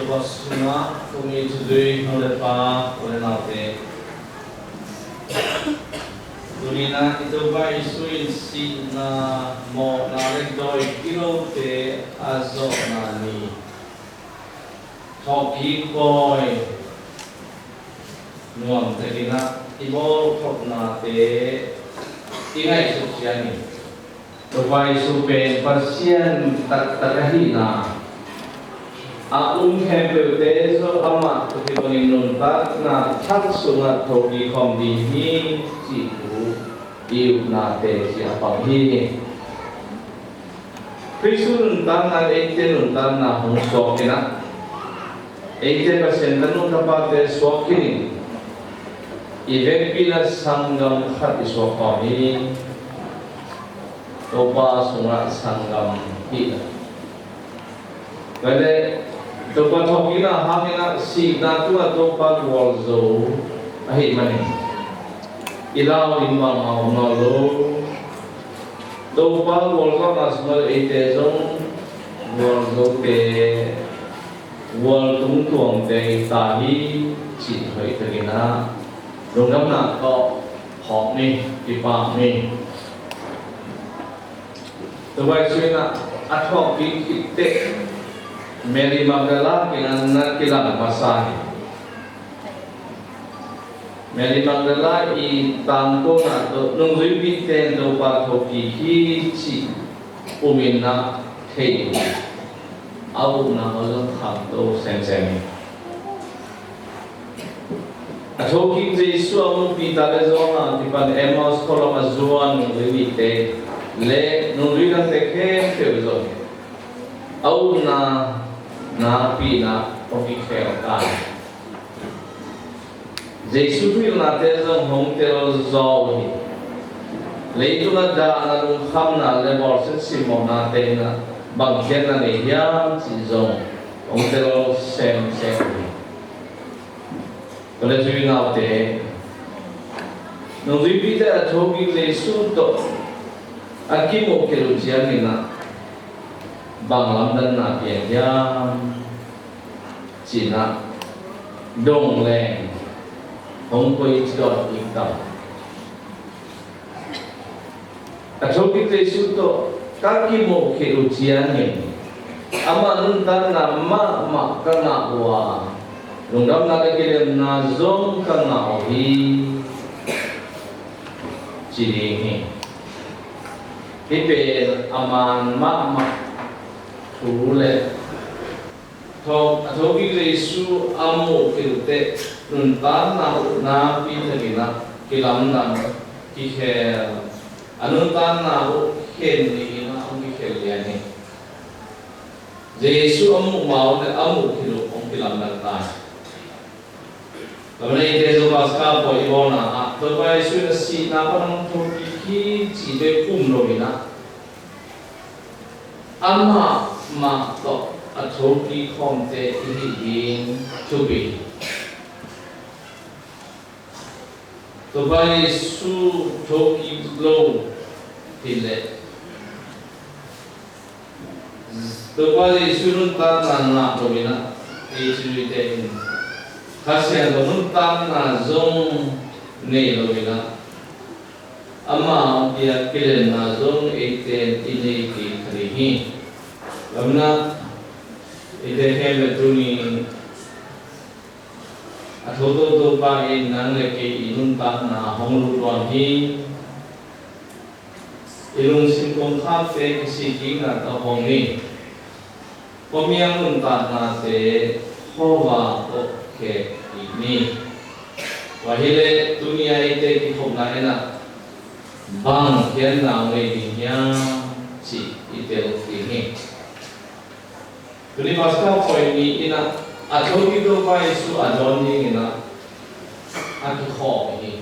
Basuna, kami tujuh olepa oleh nate. Dunina itu ba isuin si na mo narek doi kilo te azo nani. Toki boy nuam tegina ibo top nate ingai susiani. Tupai supen pasien tak terhina. Aung hempe teso ama tuki penginun tak na tak sungat toki kom dihi cipu iu nate siapa hi. Krisun untan na eten untan na hong sokina. 80% tanung dapat te sokini. Event pila sanggam khat isokami. Topa sungat sanggam pila. Kade topa thokina hamina si natua topa walzo ahi mani ilaw limang maunalo topa walzo nasmal itezong walzo te wal tung tuang te tahi si thoi tegina rongam na ko hok ni ipa ni topa suina athok ki kitte Mary Magdala kilang pasai. Mary Magdala i tangko na to nung ribiten do pa thoki hi chi umina thei. Au na olo tham to sem. Thoki Jesu amu pita le zona tipan Emmaus koloma zuan nung ribite le nung ribang teke te zona. Au na pina oki khelta Jesu tu na te zong hong te zo hi leitu na da na lung kham na le bor se simon na te na bang chen na ne ya chi zong hong te lo sem hi kole tu na te no vi te a thoki Jesu to akimo ke lu chiang ni na bang lam dan na pian jam Cina dong leng hong koi chot ikam athoki Jesu to kaki mo ke ujian ni ama nuntan na ma kana wa lungdam na ke na zong kana ohi ciri ni ipe aman ma Ule, thoki Jesu amu kilte nuntan na pita gina kilam na kiher anuntan na ken ni na ang kihyani Jesu amu mau na amu kilo ang kilam na ta Kamana ite so paska po ibona to ba Jesu na si na parang thoki ki jibe kumlo gina ama ma to athoki khomte ihin chubi to bai su thoki lo tile to bai su nun ta na to mina e su te in khasya do nun ta na zong ne lo mina ama dia kilen na zong eten ini ki khrihi Lamna ide hele tuni athoto to pa in nang le ke inun ta na honglu tuan hi ilung sim kong kha fe si ki na ta hong ni pomiang nun ta na te howa o ke ini wahile dunia ite ki khom na ena bang kian na ngai di nya si ite ki ni Kuni paska point ni ina athoki to pa Yesu adon ni ina aki kho ni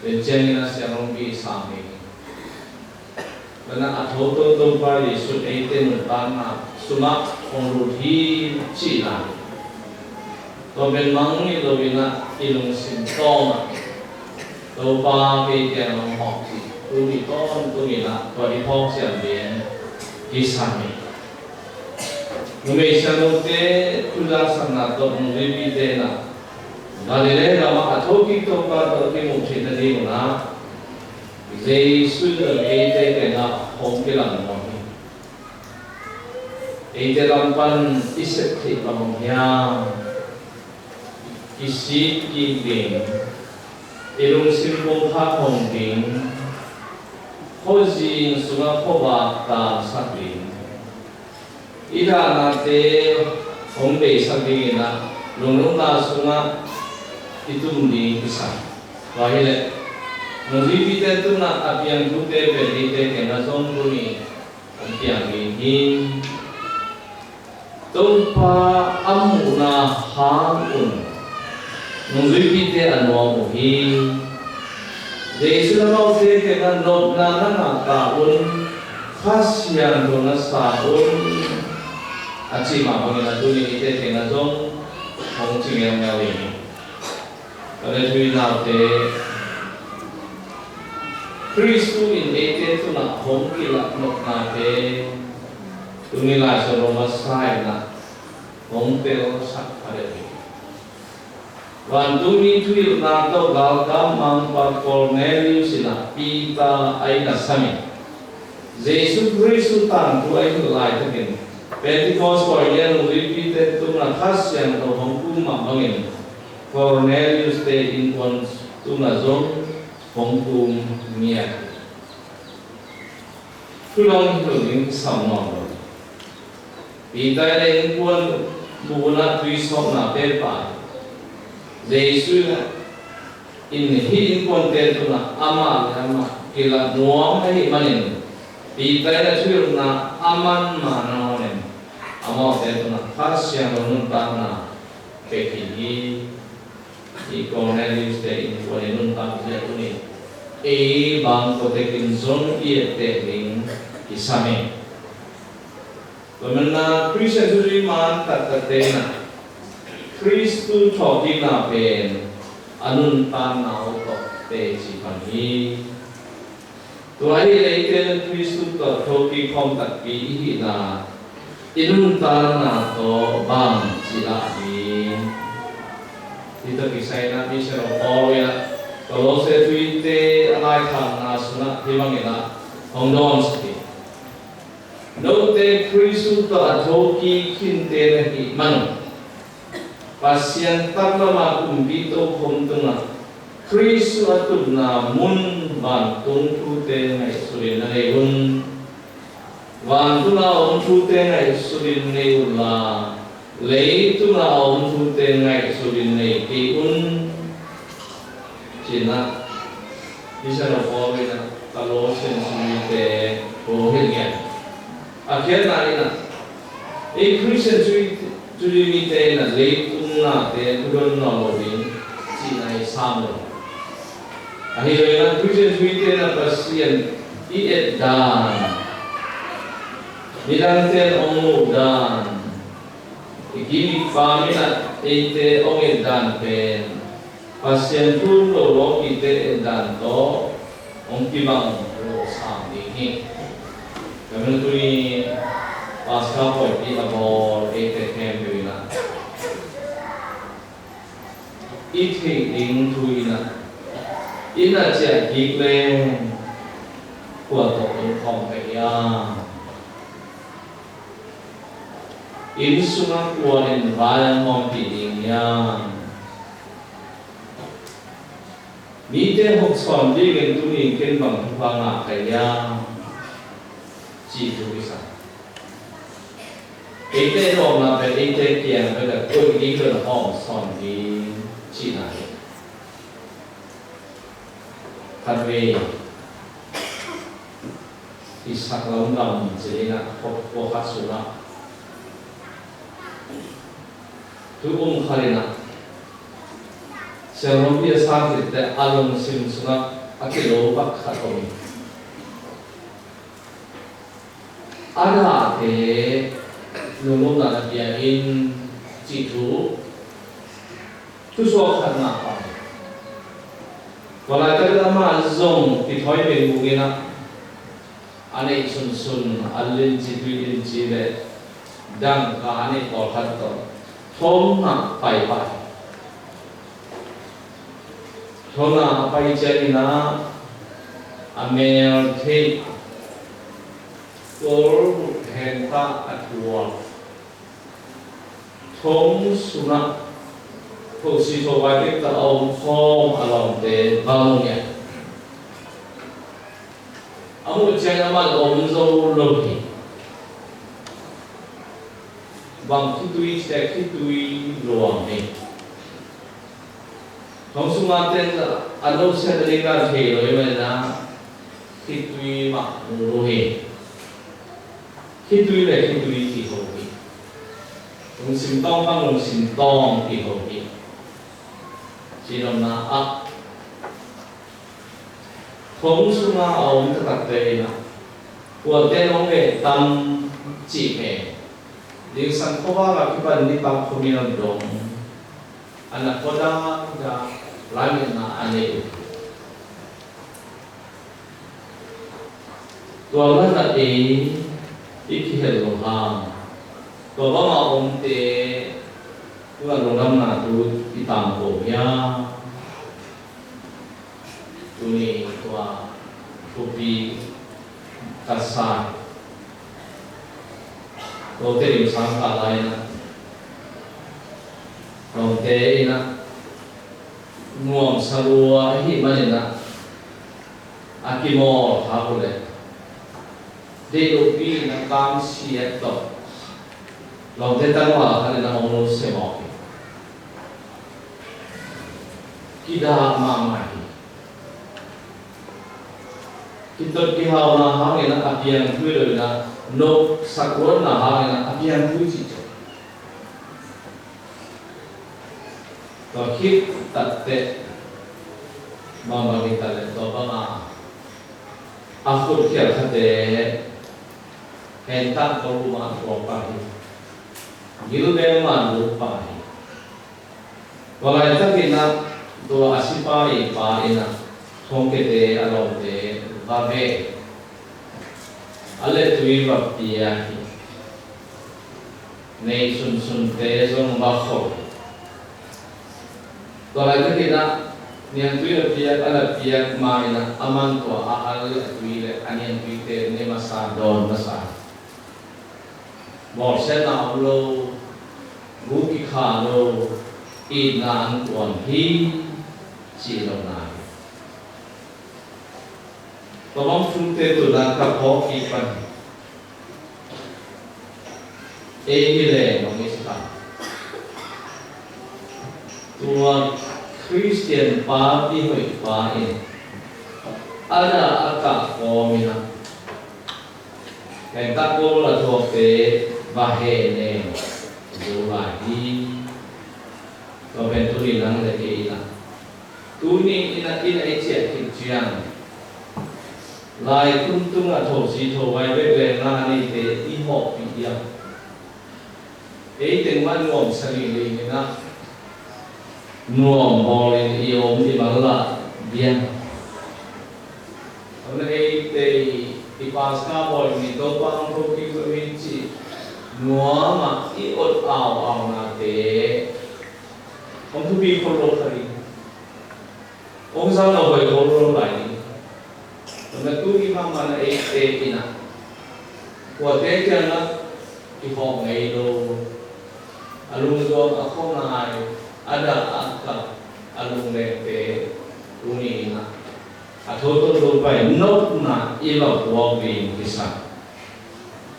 benchen ina siang bi sami Bana athoto to pa Yesu eiten utana suma onruthi china to ben mangi lo bina ilung simptoma to pa ke tiang long hok si tu di ton tu ina to di hok siang bien Isami Numesanote Kulasana to Ribidena. Galilea Matoki to Kim Chitadina. They should have ate enough home kilang morning. Ate lampan isip among yang isip giving. Ilung simpong hapong ding. Hojing sunga koba ta sakling. Ida nate hombe sakling na lunung na sunga itumdi isa. Wahile nuzibite tu na apiang tute pedite kena songguni apiang gini. Tumpa amuna hangun nuzibite anwa muhi. Desi lamau te kena nopna na taun khasian dona saun aci ma pangina tuni ite kena zong hong cingeng ngawi. Kada tui nau te Kristu in ite tu na hong kila nopna te tuni la soroma sai na hong te sak pada. Wantumi tuil nato galgam mangpa Cornelius ina pita aina sami. Yesus Kristus tan tu aina lai takin. Pentecost Korean repeated tu na khasian to hongkum mangin. Cornelius te inpon tu na zong hongkum miat. Kulong kulong samno. Pita le inpon buna tuisok na pepa. Yesus in hin konten tu na ama kila nuam nahi manin pita na tuil na aman mana onen ama te tu na khasian nun ta na pekini I Cornelius te in konen nun ta te tu ni bang ko te kinzon I te ling isame Pemena Christian suri man tatatena Kristu choki na pen anun tan na otok te si pani tuai leite Kristu to choki kom tak pi na inun tan na to bang sila ni ito kisay na bisero oya Kolose tuite alai kan na suna himangina hongdon ski note Kristu to choki kinte na hi manu Pasien taklama kumbito kumtuna Kristu atubna mun bantung tute ngai surin neun Wantuna on tute ngai surin neula Leituna on tute ngai surin nei kiun Cina bisa nopo ina Kalosen suite bohengnya Akhirnya ina Christian suite Tuli te na leitung na te tudon na mobin Cina isamo. Akhirnya na Christian suite na pasien iet dan Nilanten ongu dan Igini kami na ite ongit dan pen Pasien tulo loki te dan to Ongkibang lo sami Kami tuli Pasca poi di abor ete kembina. Ite ing tuina. Ina cia gikle kuato kong kaya. Ini sungai kuanin bayang mompiding yang. Mite hokson di gentuni kenbang tupanga kaya. Citu bisa. Ite rom na pe ite kian pe da koi di ke hong son di chi na kan we isak lam lam je na ko hasuna tu kharina serom bia sa te along sim suna akilo bak khatomi ada te nunggu na dia in citu tu so kan na pa wala ka da ma zong ti thoi be bugina ane sun sun alin citu in chile ดังการในปอดต่อท้องหนักไปท้องหนักไปเจริญนะอเมริกาตัวแห่งตาอัดวัวท้องสุนัขผู้สิทธิ์ไว้ที่จะเอาท้องอารมณ์เดินบางอย่างอามุจเจนมาอมโซโลกีบางคิดดุยแต่คิดดุยรวมนี่ท้องสุนัขเต้นอารมณ์เสด็จการเทเลยไหมนะคิดดุยมารู้เหตุคิดดุยเลยคิดดุยที่เขาคิดลงสิมต้องบ้างลงสิมต้องที่เขาคิดจีนนะอ่ะท้องสุนัขเอาไม่ตัดเตยนะหัวเต้นลงเลยตั้มจีเมดิสังขวากับที่บ้านนี่บางคนมีน้ำดงอันนั้นก็ได้จะหลายอย่างนะอันนี้ตัวนั้นเองอีกที่เห็นลงหางตัวบ้ามาองเตตัวลงน้ำหนักดูที่ตามโบยาตัวนี้ตัวทุบีกัสซาตัวเตลิมสังกัดอะไรนะลงเตนะง่วงสรัวที่มันนะอากิโมทาบุเลยเด็กลูกพี่นักการเสียต่อลองเตตั้งว่าเขาเรียกนะองค์เสมอกิดามาใหม่คิดตัวที่เขาหน้าหางนะอาเพียงคุยเลยนะนกสักคนหน้าหางนะอาเพียงคุยจิตตัวคิดตัดเตะมาkitaเลยตัวบ้าaku kira kate hentak rumah propahi gilu beman lupahi walau itu kita dua asipai paina thongkete alomte babe ale tui baptiahi nei sun te song bakho walau itu kita niang tui baptiak ala piak maina aman tua ahal tui le anian tui te ne masa don masaบอกเส้นเอาโลบุกิขาโลอีนางกวนฮีจีโรนายก็มองฟุตเตตุนักกับพอกีปันเอฮิเลนองมิสตาตัวคริสเตียนปาที่หอยปาเองada akak komina hentak bola tope bahene zuladi topen tuli nang lagi ina tuni ina ece kijian lai kuntung atau si to wai bebe ngani te ihok piya tengman ngom sari ina ngom boleh iom di bala biang di pasca boy ni topang kopi provinsi nuama iot aw nate om tu bi kholo khari om sa no boy kholo lai na tu ki ma mana ina ko te kana ki ho ngai lo alung do akho nai ada akka alung le te uni na athoto lupa not na ilo walking kisa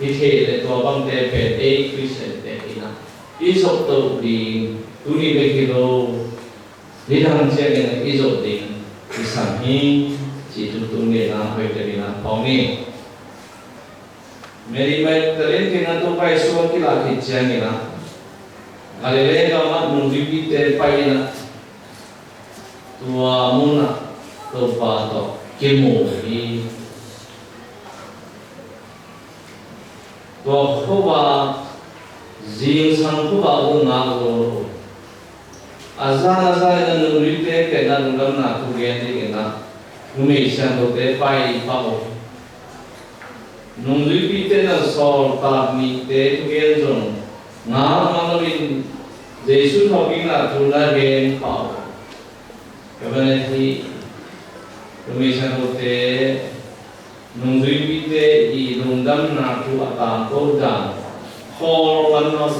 ite le to bang te pe e christian te ina isok to di tuni be kilo dihang che ne isok ding kisa hi chi tu tu ne na pe te na pauni meri mai tren ke na to pai so ki la ki chen ni na ale le ga ma mu vi te pai na tua muna lupa to kemo ni to khoba jing sang khoba unga go azana na nurite ke na ngam na tu ge ni ke na numi sang to te pai pa o nung lui pi te na sol ta mi te tu gen zong nga ma min Giêsu talking na tu na gen pao kaban hi Rumeshan hote nung lui pi te I nung dam na tu atam ko dam hol man no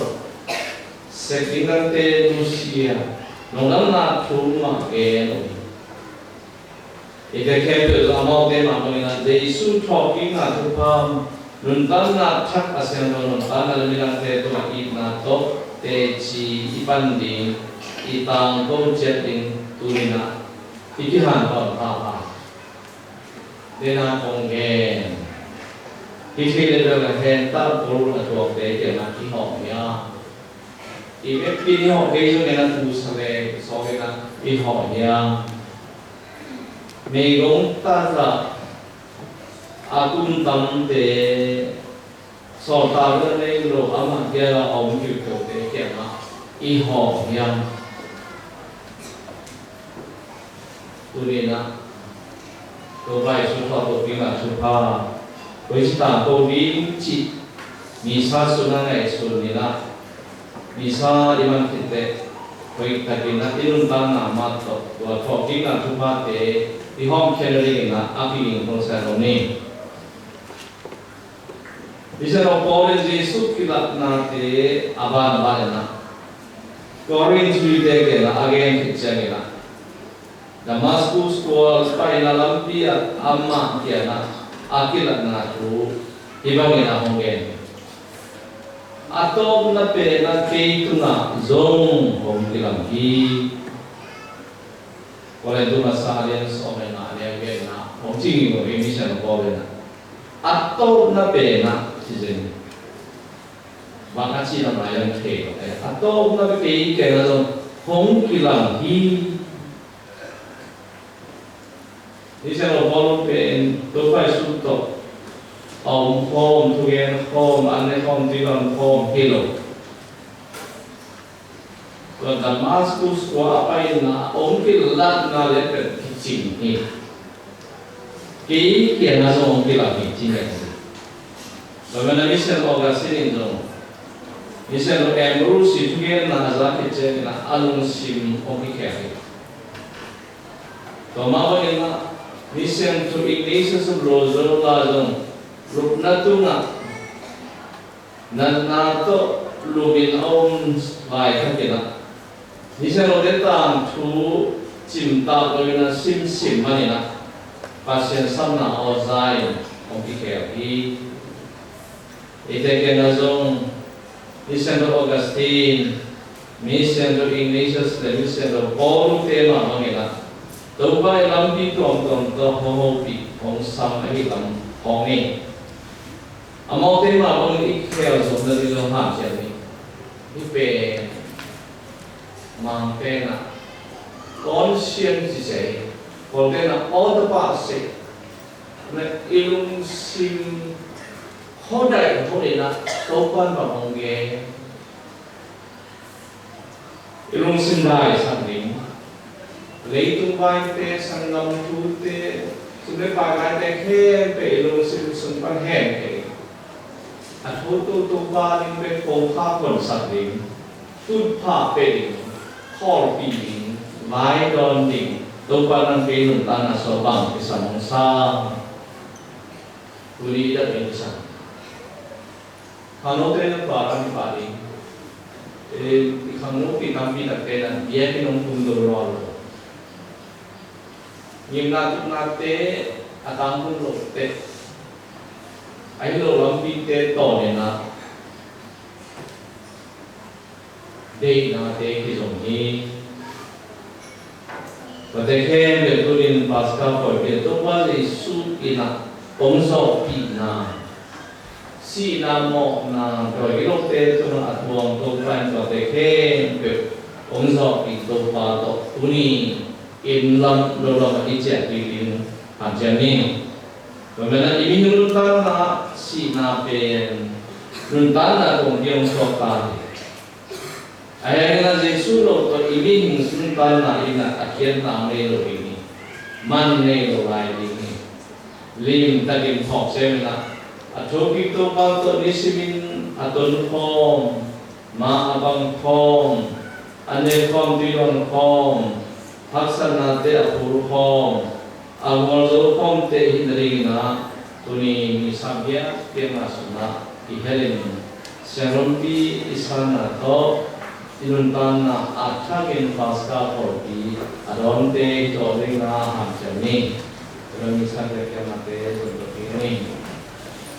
setting te Lucia nung dam na tu ma gen Ika kaya amau de mamanya Yesus talking na tu pam nuntan na thak asen no nuntan na bilang te tu ina to te chi ipandi itang ko jetting turina ikihan pa pa dena kongen ikile le hen ta puru na tu te ke na ki ho ya ibe pini ho ke yo na tu sale so ke na I ho ya Megong tata akun tam te so ta ga nei lo ama kia la om yu ko te kia ma I ho yang turina to bai su pa to pina su pa koi sta to vi chi misa su na ngai su ni la misa iman kite koi takina irun tan na ma to wa to pina su pa te Di home carrying na api ng saroni. Bisa no Paul Yesus kita nate aban na. Korin suite ke na again kitchen na. Damascus was pa inalampi at amma kia na akilat na tu ibang ina hongen. Ato na pe na kay tu na zong hong kilampi. Oleh itu masa alian somen alian gena, mungkin ini bisa nopolena. Atau napena sih, bahkan sih nama yang kek. Atau nape kek kena tu hong kilang hi. Bisa nopol pen, dopai suto, hom tugen hom ane hom tilang hom hilo. Damascus wa apa ina ongkil lat na lepet kicing ni kei kia na so ongkil la kicing ni bagaimana misal ogasin itu misal emru si tugen na azak kicing na alung sim ongkil kia to mawa ina misal tu Ignatius of Loyola jong rupna tu na to lumin om vai kakina Bisa rodetang tu cinta bagaimana sim mana nak pasien sama ozai omkikeri iteken azong Misendo Augustine Misendo Ignatius dan Misendo Paul tema mangena Tupai lampi tom to homopi hong sam hitam hongi Amau tema mong ikhel so dari lo ha jadi ipe mang pena conscience say for then all the past say na ilung sim hodai thori na topan ba hongge ilung sim dai samding leitung bai te sangam tu te sube pa ga te khe pe ilung sim sun pan hen ke athoto to ba ning pe ko kha kon samding tut pha pe ding Hall piling, mai don ding, tuparan pinun tanah sobang pisang sang, kuli ida pisang. Kano tayo parang paling, kano pinampi na kailan, dia pinong pundurolo. Yung natuk nate, atang pun lote, ay lo lampi te tone na. Day na day kisong ni, patekhen beturin pasca porque tu pali su ina pongso pina, si na mo na porque lo te tu na atuang tu kan patekhen be pongso itu pato uni inlam lolo ijat dilin ajani, kemudian ini nuntan na si na pen nuntan na kong diong sokan. Ayah kita Yesus lo to ini musim na ina akhir namre lo ini, man ne lo lai ini, lim tagim thok semena, Atokik to palto nisimin aton kom ma abang kom ane kom tilon kom haksana te apur kom awal zo kom te hindringa tuni misabya ke masuna ihelin serompi isana to inuntanna athakin paska porti adonte to ringa hamjani misabya ke mate untuk ini